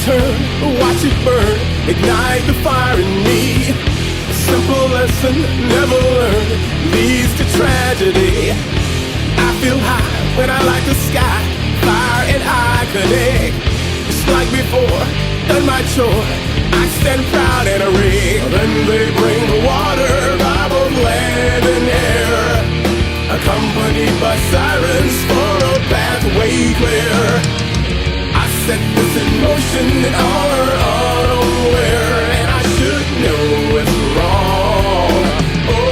turn, watch it burn, ignite the fire in me. A simple lesson never learned leads to tragedy. I feel high when I light the sky, fire and I connect. Just like before, done my chore, I stand proud in a ring. Then they bring the water by both land and air, accompanied by sirens for a pathway clear. I set this in motion in honor unaware, and I should know it's wrong. Oh,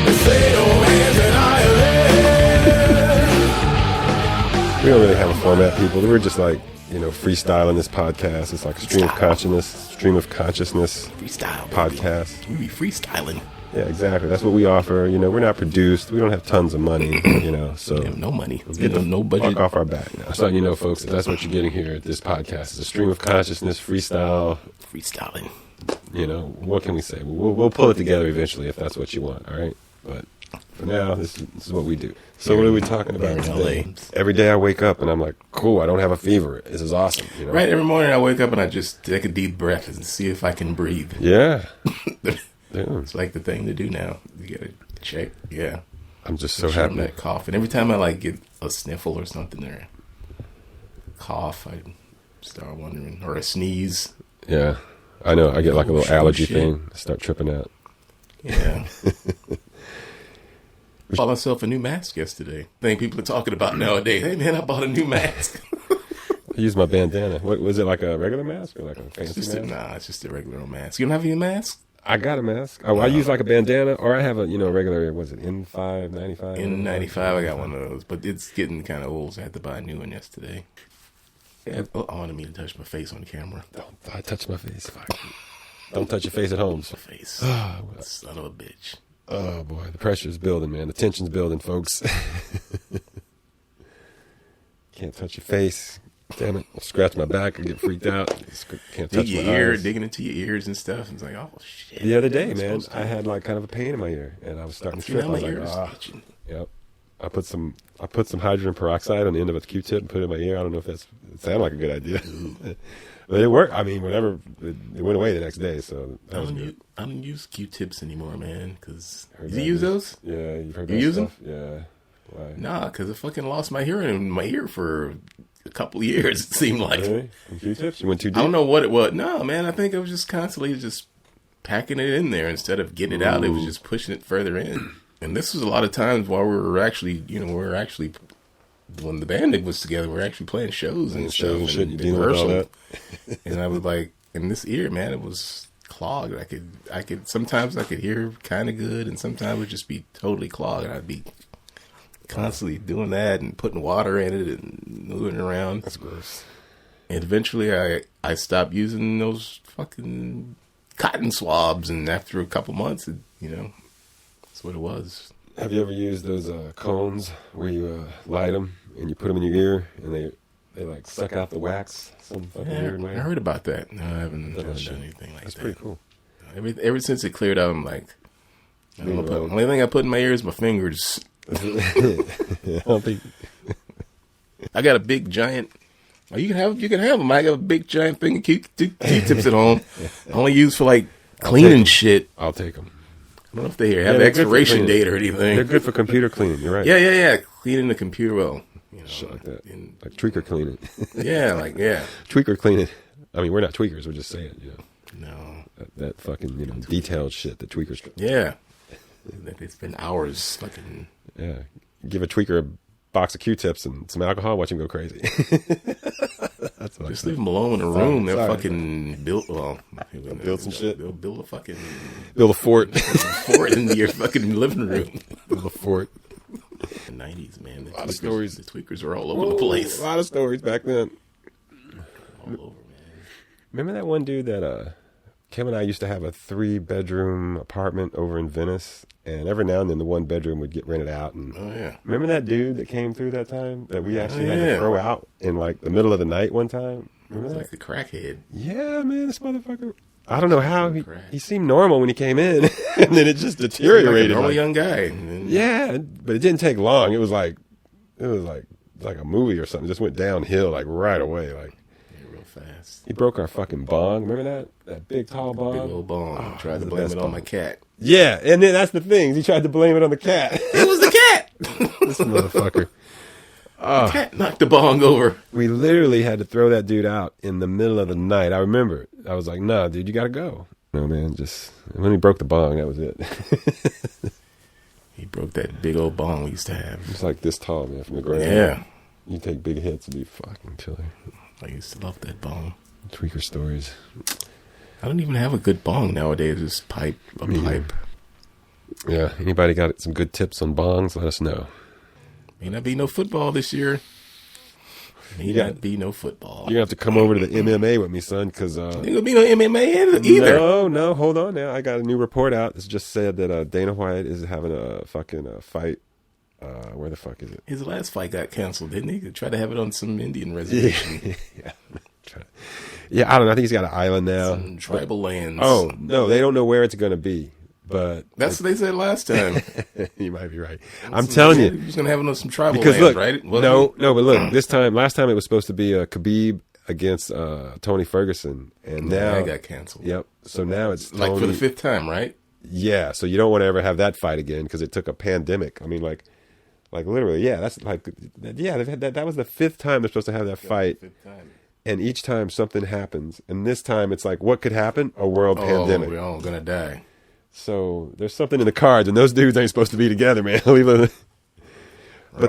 they say no hands in Ireland. We don't really have a format, people. We're just like, freestyling this podcast. It's like a stream of consciousness Freestyle podcast. We be freestyling. Yeah, exactly. That's what we offer. We're not produced. We don't have tons of money, so. We have no money. No budget. Fuck off our back now. So, folks, if that's what you're getting here at this podcast. It's a stream of consciousness, freestyling. What can we say? We'll pull it together eventually if that's what you want, all right? But for now, this is what we do. So what are we talking about today? Every day I wake up and I'm like, cool, I don't have a fever. This is awesome. Right, every morning I wake up and I just take a deep breath and see if I can breathe. Yeah. It's like the thing to do now. You gotta check. Yeah. I'm just so happy. That cough. And every time I get a sniffle or something or cough, I start wondering. Or a sneeze. Yeah. I know. I get like a little allergy thing. I start tripping out. Yeah. I bought myself a new mask yesterday. Thing people are talking about nowadays. Hey man, I bought a new mask. I used my bandana. What was it, like a regular mask or like a fancy mask? Nah, it's just a regular old mask. You don't have any mask? I got a mask. I use like a bandana, or I have a regular. Was it N95? N95. I got one of those, but it's getting kind of old, so I had to buy a new one yesterday. I wanted me to touch my face on camera. Don't touch my face. Don't touch your face at home. My face. Son of a bitch. Oh boy, the pressure's building, man. The tension's building, folks. Can't touch your face. Damn it! I'll scratch my back and get freaked out. Can't touch my eyes. Digging into your ears and stuff. It's like, oh shit. The other day, man, I had like kind of a pain in my ear, and I was starting to trip. I was like, Yep. I put some hydrogen peroxide on the end of a Q-tip and put it in my ear. I don't know if it sounded like a good idea, but it worked. I mean, whatever. It went away the next day, so that was good. I don't use Q-tips anymore, man. Cause you use those? Yeah, you've heard you that use stuff? them? Yeah. Why? Nah, cause I fucking lost my hearing in my ear for a couple of years. It seemed like. Really? Q-tips? You went too deep? I don't know what it was. No, man. I think I was just constantly just packing it in there instead of getting it out. It was just pushing it further in. And this was a lot of times while we were actually, when the band was together, we were actually playing shows and stuff and rehearsal. And I was like, in this ear, man, it was clogged. Sometimes I could hear kind of good, and sometimes it would just be totally clogged. And I'd be constantly doing that and putting water in it and moving around. That's gross. And eventually I stopped using those fucking cotton swabs, and after a couple months, that's what it was. Have you ever used those cones where you light them and you put them in your ear and they like suck out the wax? Some fucking weird way. I heard about that. No, I haven't done anything like that. That's pretty cool. Ever since it cleared out, I'm like, the only thing I put in my ear is my fingers. Yeah, I don't think. I got a big giant. Oh, you can have them. I got a big giant thing of Q-tips at home. I only use for like cleaning shit. I'll take them. I don't know if they have expiration date or anything. They're good for computer cleaning. You're right. Yeah. Cleaning the computer well. Shit like that. Like tweaker cleaning. Yeah. Tweaker cleaning. I mean, we're not tweakers. We're just saying, No. That fucking, detailed shit that tweakers do. Yeah. It's been hours fucking. Yeah. Give a tweaker a box of Q-tips and some alcohol, watch him go crazy. That's what just leave them alone in a room. They're fucking built build some shit. They'll build a fucking build a fort. In your fucking living room. Build a fort. The 90s, man. A lot of stories. The tweakers were all over the place. A lot of stories back then. All over, man. Remember that one dude that Kim and I used to have a 3-bedroom apartment over in Venice, and every now and then the 1 bedroom would get rented out. And oh yeah, remember that dude that came through that time that we actually had to throw out in like the middle of the night one time? Remember that? Like the crackhead. Yeah, man, this motherfucker. I don't know how he seemed normal when he came in, and then it just deteriorated. Like a normal young guy. Yeah, but it didn't take long. It was like a movie or something. It just went downhill like right away. Like fast. He broke our fucking bong. Remember that? That big tall bong? Big old bong. Oh, Tried to blame it on my cat. Yeah, and then that's the thing. He tried to blame it on the cat. It was the cat. This motherfucker. The cat knocked the bong over. We literally had to throw that dude out in the middle of the night. I remember. I was like, nah, dude, you gotta go. No, man, just when he broke the bong, that was it. He broke that big old bong we used to have. It's like this tall, man, from the ground. Yeah. You take big hits, it'd be fucking killer. I used to love that bong. Tweaker stories. I don't even have a good bong nowadays. Just pipe. Yeah, anybody got some good tips on bongs, let us know. May not be no football this year. May not be no football. You're going to have to come over to the MMA with me, son, because... Ain't going to be no MMA either. No, hold on now. I got a new report out. It's just said that Dana White is having a fucking fight. Where the fuck is it? His last fight got canceled, didn't he? He tried to have it on some Indian reservation. Yeah, I don't know. I think he's got an island now. Some tribal lands. Oh, no, they don't know where it's going to be. But that's what they said last time. You might be right. I'm telling you, he's gonna have it on some tribal because lands, look, right? No, but look, last time it was supposed to be Khabib against Tony Ferguson, and now that got canceled. Yep. So now it's like for the 5th time, right? Yeah. So you don't want to ever have that fight again because it took a pandemic. I mean, like literally, yeah. That's like, yeah. They've had that. That was the 5th time they're supposed to have that fight. 5th time. And each time something happens, and this time it's like, what could happen? A world pandemic. We're all gonna die. So there's something in the cards, and those dudes ain't supposed to be together, man. But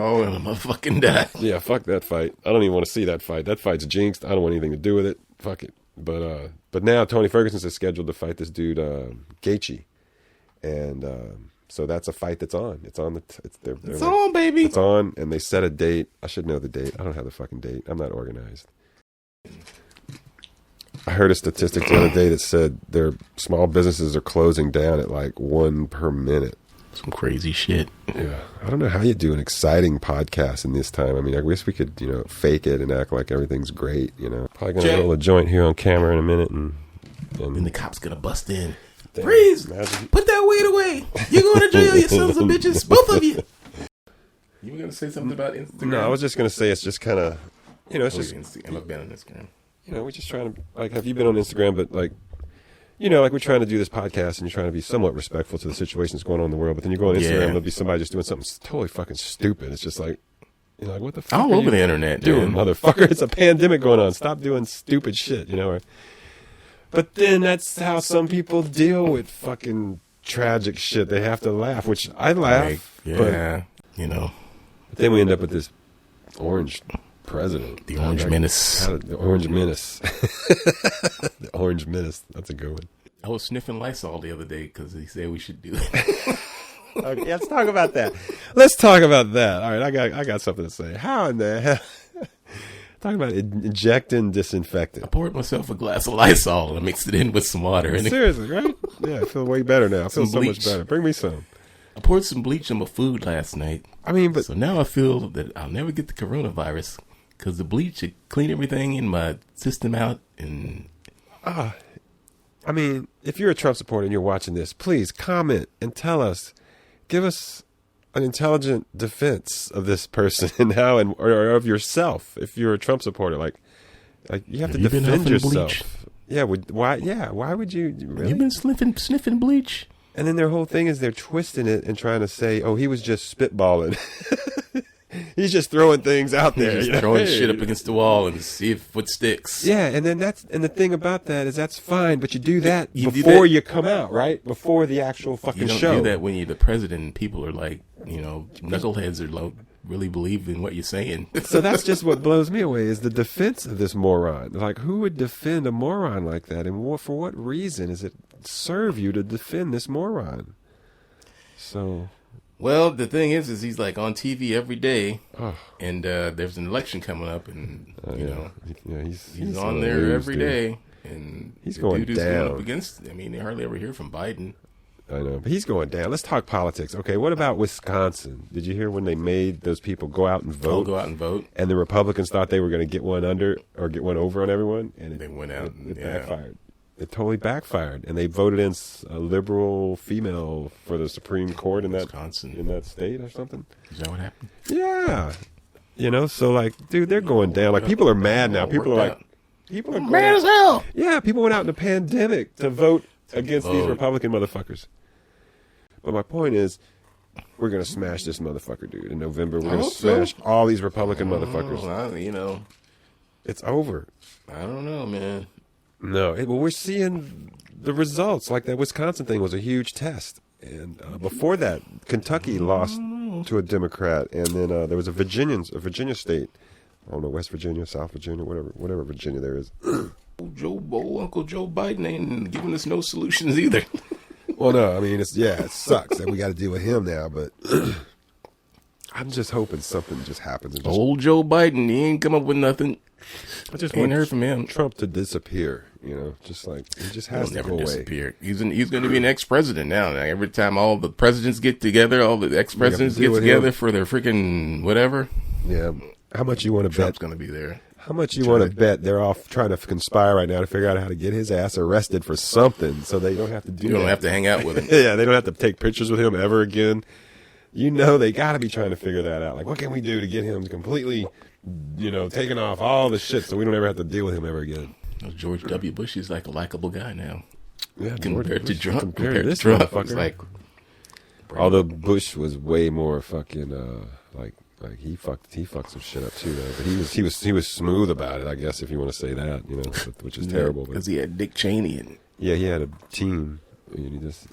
oh, I'm gonna fucking die. Yeah, fuck that fight. I don't even want to see that fight. That fight's jinxed. I don't want anything to do with it. Fuck it. But now Tony Ferguson's is scheduled to fight this dude Gaethje, and so that's a fight that's on. It's on it's on, baby. It's on, and they set a date. I should know the date. I don't have the fucking date. I'm not organized. I heard a statistic the other day that said their small businesses are closing down at like 1 per minute. Some crazy shit. Yeah. I don't know how you do an exciting podcast in this time. I mean, I wish we could, fake it and act like everything's great, Probably going to roll a joint here on camera in a minute. And the cop's going to bust in. Freeze! Put that weed away! You're going to jail, you sons of bitches, both of you! You were going to say something about Instagram? No, I was just going to say it's just kind of, it's just... I've been on Instagram. We're just trying to, have you been on Instagram, but we're trying to do this podcast and you're trying to be somewhat respectful to the situations going on in the world, but then you go on Instagram, there'll be somebody just doing something totally fucking stupid. It's just like, what the fuck all over the internet, doing, motherfucker? It's a pandemic going on. Stop doing stupid shit, But then that's how some people deal with fucking tragic shit. They have to laugh, which I laugh. But then we end up with this orange president. The Orange Menace. The Orange Menace. The Orange Menace. That's a good one. I was sniffing Lysol the other day because he said we should do it. Okay, let's talk about that. Let's talk about that. All right, I got something to say. How in the hell? Talking about injecting disinfectant. I poured myself a glass of Lysol and mixed it in with some water. Seriously, right? Yeah, I feel way better now. I feel so much better. Bring me some. I poured some bleach on my food last night. So now I feel that I'll never get the coronavirus. Because the bleach should clean everything in my system out. And if you're a Trump supporter and you're watching this, please comment and tell us. Give us an intelligent defense of this person now or of yourself. If you're a Trump supporter, like you have to defend yourself. Yeah. Why? Yeah. Why would you? Really? You've been sniffing bleach. And then their whole thing is they're twisting it and trying to say, "Oh, he was just spitballing." He's just throwing things out there. He's throwing shit up against the wall and see if what sticks. Yeah, and then the thing about that is that's fine, but you do that before you come out, right? Before the actual fucking show. You don't do that when you're the president and people are like, knuckleheads are like, really believe in what you're saying. So that's just what blows me away is the defense of this moron. Like, who would defend a moron like that? And for what reason does it serve you to defend this moron? So... Well, the thing is he's like on TV every day, and there's an election coming up, and he's on there every day, and he's going down. Going up against. They hardly ever hear from Biden. I know, but he's going down. Let's talk politics. Okay, what about Wisconsin? Did you hear when they made those people go out and vote? Go out and vote. And the Republicans thought they were going to get one over on everyone, and they went out. It backfired. It totally backfired, and they voted in a liberal female for the Supreme Court in Wisconsin. In that state or something. Is that what happened? Yeah, so like, dude, they're going down. Like, people are mad now. People are like, People are mad as hell. Yeah, people went out in the pandemic to vote against these Republican motherfuckers. But my point is, we're going to smash this motherfucker, dude. In November, we're going to smash all these Republican motherfuckers. It's over. I don't know, man. No, well, we're seeing the results. Like that Wisconsin thing was a huge test. And before that, Kentucky lost to a Democrat. And then there was a Virginia state. I don't know, West Virginia, South Virginia, whatever Virginia there is. Uncle Joe Biden ain't giving us no solutions either. Well, no, I mean, it sucks that we got to deal with him now, but I'm just hoping something just happens. And Old Joe Biden, he ain't come up with nothing. I just ain't heard from him. Trump to disappear, just like he just has to go disappear. Away. He's going to be an ex-president now. Like, every time all the presidents get together, all the ex-presidents get together for their freaking whatever. Yeah, how much you want to bet? Trump's going to be there. How much you want to bet they're all trying to conspire right now to figure out how to get his ass arrested for something, so they don't have to do. You don't have to hang out with him. Yeah, they don't have to take pictures with him ever again. They got to be trying to figure that out. Like, what can we do to get him completely, taking off all the shit, so we don't ever have to deal with him ever again? George W. Bush is like a likable guy now. Yeah, compared to Trump. Compared to this motherfucker. Like, although Bush was way more fucking like he fucked some shit up too, though. But he was smooth about it, I guess, if you want to say that, which is terrible. Because he had Dick Cheney and he had a team.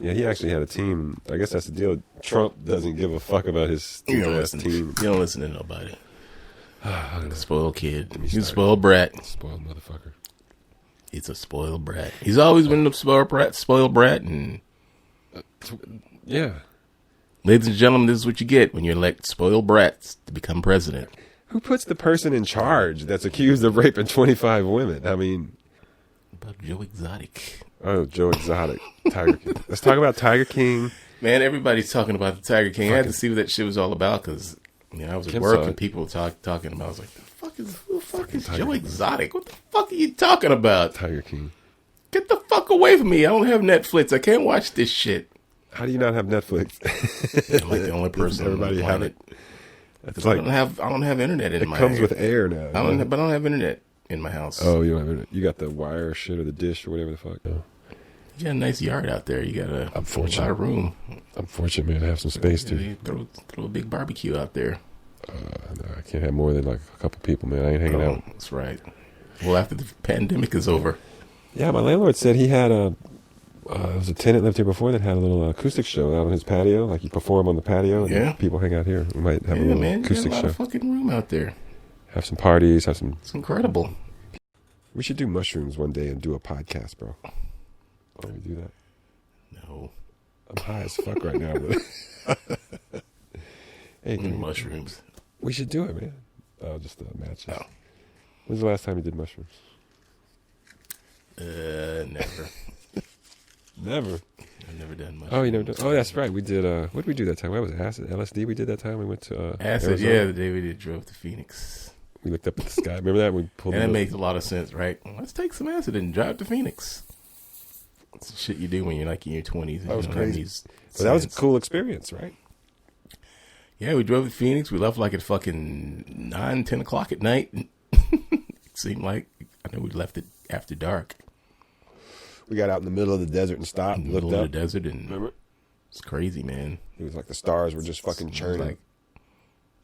He actually had a team. I guess that's the deal. Trump doesn't give a fuck about his team. You don't listen to nobody. Spoiled kid. He's a spoiled brat. Spoiled motherfucker. He's a spoiled brat. He's always been a spoiled brat, and yeah. Ladies and gentlemen, this is what you get when you elect spoiled brats to become president. Who puts the person in charge that's accused of raping 25 women? I mean, about Joe Exotic. Oh, Joe Exotic. Tiger King. Let's talk about Tiger King. Man, everybody's talking about the Tiger King. I had to see what that shit was all about because I was at work and people were talking about. I was like, who the fuck is Joe Exotic? What the fuck are you talking about? Tiger King. Get the fuck away from me. I don't have Netflix. I can't watch this shit. How do you not have Netflix? I'm like the only person. Everybody have it. It's like I don't have internet in my house. It comes with air now. I don't have internet in my house. Oh, you don't have internet. You got the wire shit or the dish or whatever the fuck. No. You got a nice yard out there. You got a lot of room. I'm fortunate, man, to have some space too. Throw a big barbecue out there. No, I can't have more than like a couple people, man. I ain't hanging out. That's right. Well, after the pandemic is over. Yeah, my landlord said he had there was a tenant lived here before that had a little acoustic show out on his patio. Like, he perform on the patio, and people hang out here. We might have a little acoustic show. You got a lot of fucking room out there. Have some parties. It's incredible. We should do mushrooms one day and do a podcast, bro. Why don't we do that? No. I'm high as fuck right now, brother. Hey, mushrooms. We should do it, man. Just matches. Oh. When's the last time you did mushrooms? Never. Never. I've never done mushrooms. Oh, you never done? Oh, that's right. We did. What did we do that time? What was it? Acid, LSD. We did that time. We went to acid. Arizona. Yeah, the day we drove to Phoenix. We looked up at the sky. Remember that? We pulled. And it makes a lot of sense, right? Let's take some acid and drive to Phoenix. It's the shit you do when you're like in your 20s. That was crazy. But that was a cool experience, right? Yeah, we drove to Phoenix. We left like at fucking 9, 10 o'clock at night. It seemed like, I know we left it after dark. We got out in the middle of the desert and stopped and looked up. In the middle of the desert, and remember? It's crazy, man. It was like the stars were just fucking churning.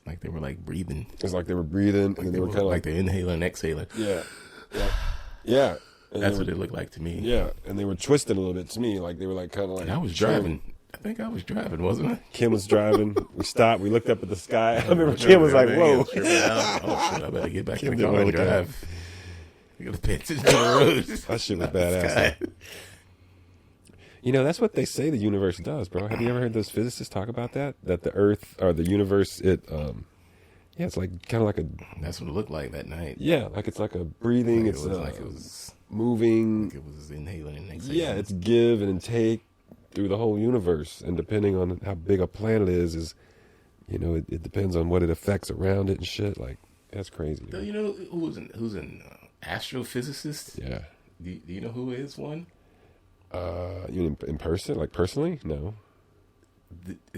Like they were like breathing. It was like they were breathing, and they were kind of like the inhaler and exhaler. Yeah. Yeah. And that's what it looked like to me. Yeah, and they were twisting a little bit to me, like they were like kind of like. And I was driving. I think I was driving, wasn't I? Kim was driving. We stopped. We looked up at the sky. I remember Kim was like, "Whoa!" Oh shit! I better get back in the car and drive. You gotta pay attention to the road. That shit was badass. That's what they say the universe does, bro. Have you ever heard those physicists talk about that? That the Earth or the universe, it's like kind of like a. That's what it looked like that night. Yeah, like it's like a breathing. It's like it was moving. Like it was inhaling and exhaling. Yeah, it's give and take through the whole universe, and depending on how big a planet is it depends on what it affects around it and shit. Like, that's crazy. Do you know who's an astrophysicist? Yeah. Do you know who is one? You mean in person? Like personally? No.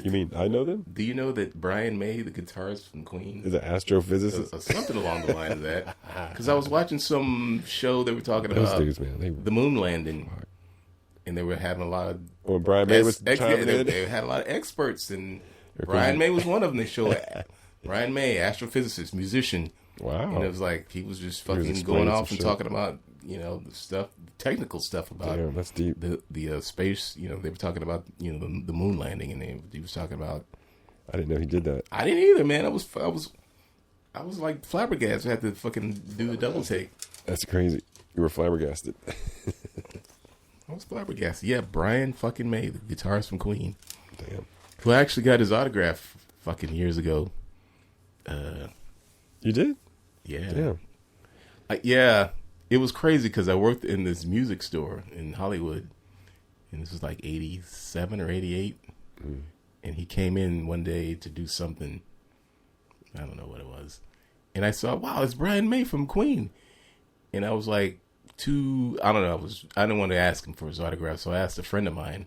You mean I know them? Do you know that Brian May, the guitarist from Queen, is an astrophysicist? Something along the line of that. Because I was watching some show they were talking Those about dudes, man, the moon landing, and they were having a lot of. Well, Brian May was chiming in. They had a lot of experts, and Brian May was one of them. They showed Brian May, astrophysicist, musician. Wow. And it was like he was just fucking going off and talking about the stuff, technical stuff about. Damn, that's deep. The space. They were talking about the moon landing, and he was talking about. I didn't know he did that. I didn't either, man. I was like flabbergasted. I had to fucking do the double take. That's crazy. You were flabbergasted. I was flabbergasted. Yeah, Brian fucking May, the guitarist from Queen. Damn. Who I actually got his autograph fucking years ago. You did? Yeah. Damn. Yeah. It was crazy because I worked in this music store in Hollywood, and this was like 87 or 88. Mm. And he came in one day to do something. I don't know what it was. And I saw, wow, it's Brian May from Queen. And I was like, I don't know. I didn't want to ask him for his autograph, so I asked a friend of mine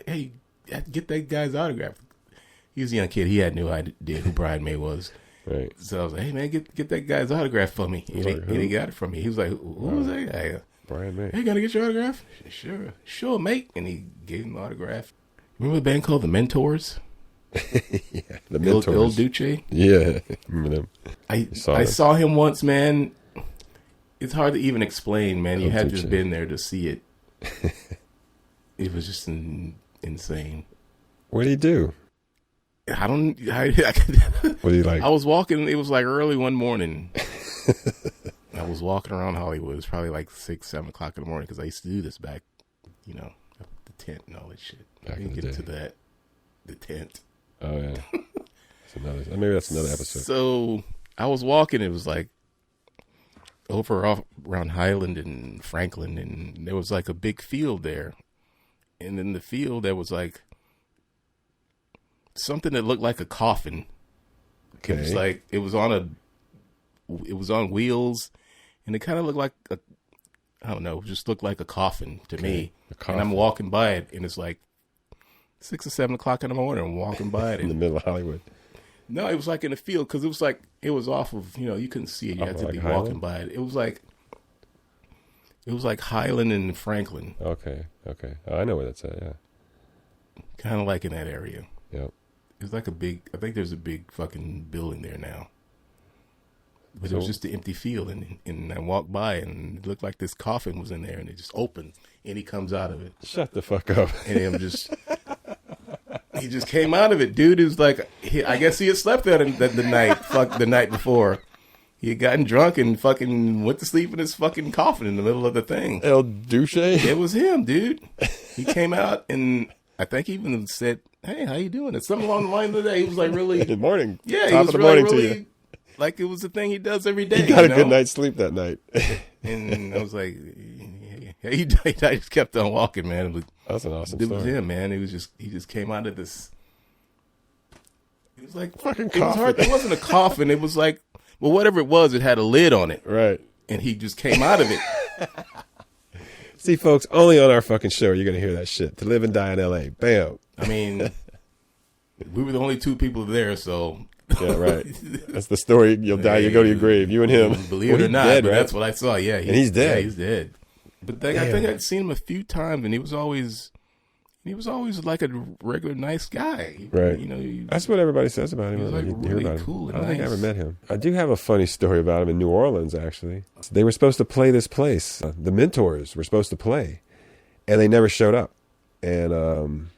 hey, get that guy's autograph. He was a young kid. He had no idea who Brian May was. Right. So I was like, hey, man, get that guy's autograph for me. And he got it from me. He was like, who was that guy? Brian May. Hey, gotta get your autograph? Sure, mate. And he gave him the autograph. Remember the band called The Mentors? Yeah, The Mentors. Il Duce? Yeah, remember them. I saw him once, man. It's hard to even explain, man. You had to have been there to see it. It was just insane. What did he do? What What did he like? I was walking. It was like early one morning. I was walking around Hollywood. It was probably like 6, 7 o'clock in the morning because I used to do this back, the tent and all that shit. Back I in didn't the get day. to that. The tent. Oh yeah. Maybe that's another episode. So I was walking. It was like around Highland and Franklin, and there was like a big field there. And in the field, there was like something that looked like a coffin. Okay. It was like it was on wheels, and it kind of looked like I don't know, just looked like a coffin to me. And I'm walking by it, and it's like 6 or 7 o'clock in the morning. I'm walking by it in the middle of Hollywood. No, it was like in the field because it was off of you couldn't see it. You had to be walking by it. It was like Highland and Franklin. Okay. I know where that's at. Yeah. Kind of like in that area. Yep. It's like I think there's a big fucking building there now. But it was just an empty field, and I walked by, and it looked like this coffin was in there, and it just opened, and he comes out of it. Shut the fuck up. And he just came out of it, dude. It was like, I guess he had slept there the night before. He had gotten drunk and fucking went to sleep in his fucking coffin in the middle of the thing. Il Duce? It was him, dude. He came out, and I think he even said, hey, how you doing? It's something along the line of the day. He was like really... Good morning. Yeah, Top of the morning to you. Like it was the thing he does every day. He got a good night's sleep that night. And I was like, he just kept on walking, man. That's an awesome story. It was him, man. He just came out of this. It was like fucking coffin. It wasn't a coffin. It was like, well, whatever it was, it had a lid on it. Right. And he just came out of it. See, folks, only on our fucking show are you going to hear that shit. To Live and Die in L.A. Bam. I mean, we were the only two people there, so. Yeah, right. That's the story. You'll die, you go to your grave. You and him. Believe it or not, dead, right? That's what I saw. Yeah. And he's dead. Yeah, he's dead. But I think I'd seen him a few times, and he was always like a regular nice guy. Right. That's what everybody says about him. He was like really cool and I don't think I nice. ever met him. I do have a funny story about him in New Orleans, actually. They were supposed to play this place. The Mentors were supposed to play, and they never showed up. And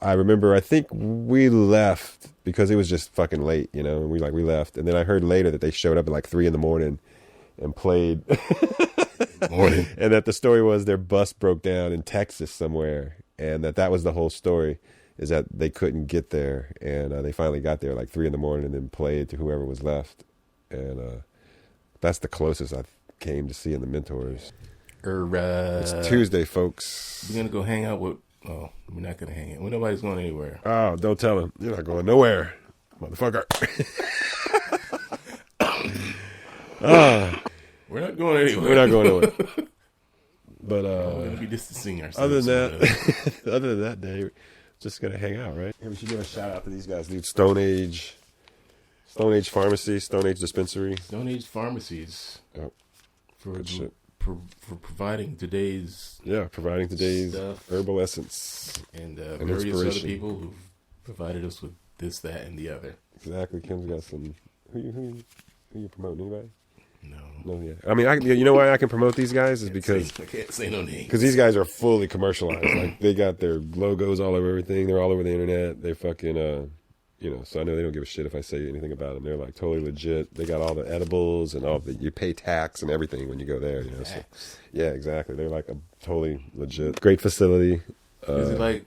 I remember, I think we left because it was just fucking late, and we left. And then I heard later that they showed up at like 3 a.m. and played. Morning. And that the story was their bus broke down in Texas somewhere, and that was the whole story, is that they couldn't get there, and they finally got there like 3 a.m. and then played to whoever was left. And that's the closest I came to seeing the Mentors. It's Tuesday, folks. We're gonna go hang out with. Oh, we're not gonna hang out. Nobody's going anywhere. Oh, don't tell him. You're not going nowhere, motherfucker. We're not going anywhere. We're not going nowhere. But we're gonna be distancing ourselves. Other than that, Dave, just gonna hang out, right? Yeah, we should give a shout out to these guys, dude. Stone Age Pharmacy, Stone Age Dispensary, Stone Age Pharmacies. Yep. For Good shit. For providing today's providing today's stuff. herbal essence and various other inspiration. people who've provided us with this, that, and the other. Exactly. Kim's got some. Who you promoting? Anybody? No. No, yeah. I mean, you know why I can promote these guys is because I can't say no names. because these guys are fully commercialized. Like they got their logos all over everything. They're all over the internet. They fucking so I know they don't give a shit if I say anything about them. They're like totally legit. They got all the edibles and all the, you pay tax and everything when you go there. So, yeah, exactly. They're like a totally legit, great facility. Is it like,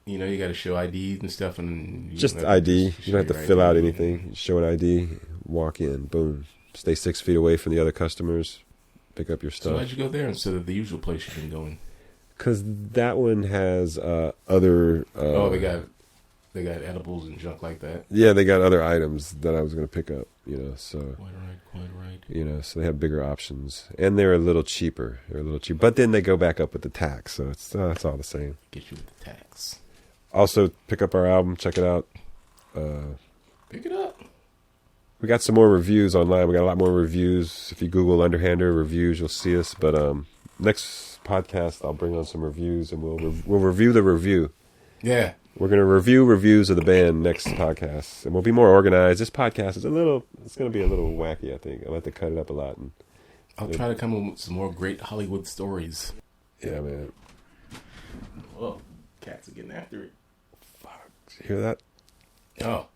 you got to show IDs and stuff, and just ID. You don't have to fill out anything. You show an ID, walk in, boom. Stay 6 feet away from the other customers. Pick up your stuff. So why'd you go there instead of the usual place you've been going? Because that one has other. They got edibles and junk like that. Yeah, they got other items that I was going to pick up. So Quite right. So they have bigger options, and they're a little cheaper. But then they go back up with the tax, so it's all the same. Get you with the tax. Also, pick up our album. Check it out. Pick it up. We got some more reviews online. We got a lot more reviews. If you Google Underhander reviews, you'll see us. But next podcast, I'll bring on some reviews, and we'll review the review. Yeah. We're going to review reviews of the band next podcast, and we'll be more organized. This podcast is it's going to be a little wacky, I think. I'll have to cut it up a lot. And I'll try to come up with some more great Hollywood stories. Yeah, man. Whoa, cats are getting after it. Fuck, did you hear that? Oh.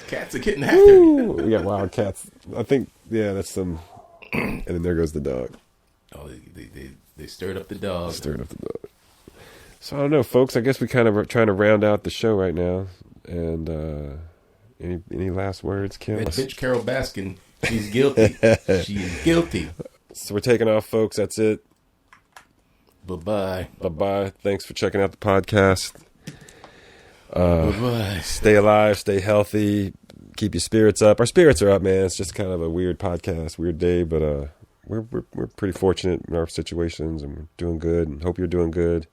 Cats are getting after it. We got wild cats. I think, that's some. And then there goes the dog. Oh, they stirred up the dog. So I don't know, folks. I guess we kind of are trying to round out the show right now. And any last words, Kim? That bitch Carol Baskin, she's guilty. She's guilty. So we're taking off, folks. That's it. Bye-bye. Bye-bye. Thanks for checking out the podcast. Bye-bye. Stay alive. Stay healthy. Keep your spirits up. Our spirits are up, man. It's just kind of a weird podcast, weird day, but we're pretty fortunate in our situations, and we're doing good, and hope you're doing good.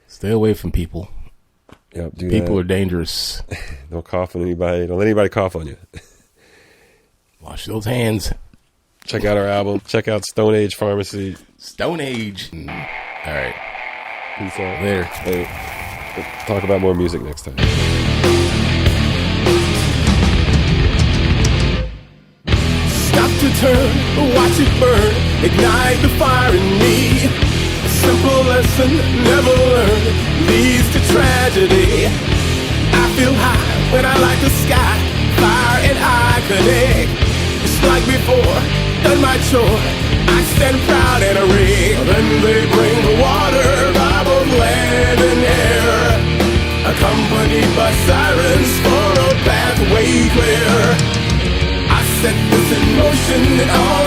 Stay away from people. Yep, people are dangerous. Don't cough on anybody. Don't let anybody cough on you. Wash those hands. Check out our album. Check out Stone Age Pharmacy. Stone Age. All right. Peace out. Later. Hey, we'll talk about more music next time. Stop to turn, watch it burn, ignite the fire in me. A simple lesson never learned leads to tragedy. I feel high when I light the sky, fire and I connect. It's like before, done my chore, I stand proud in a ring. Then they bring the water by both land and air, accompanied by sirens for a pathway clear. I set this in motion and all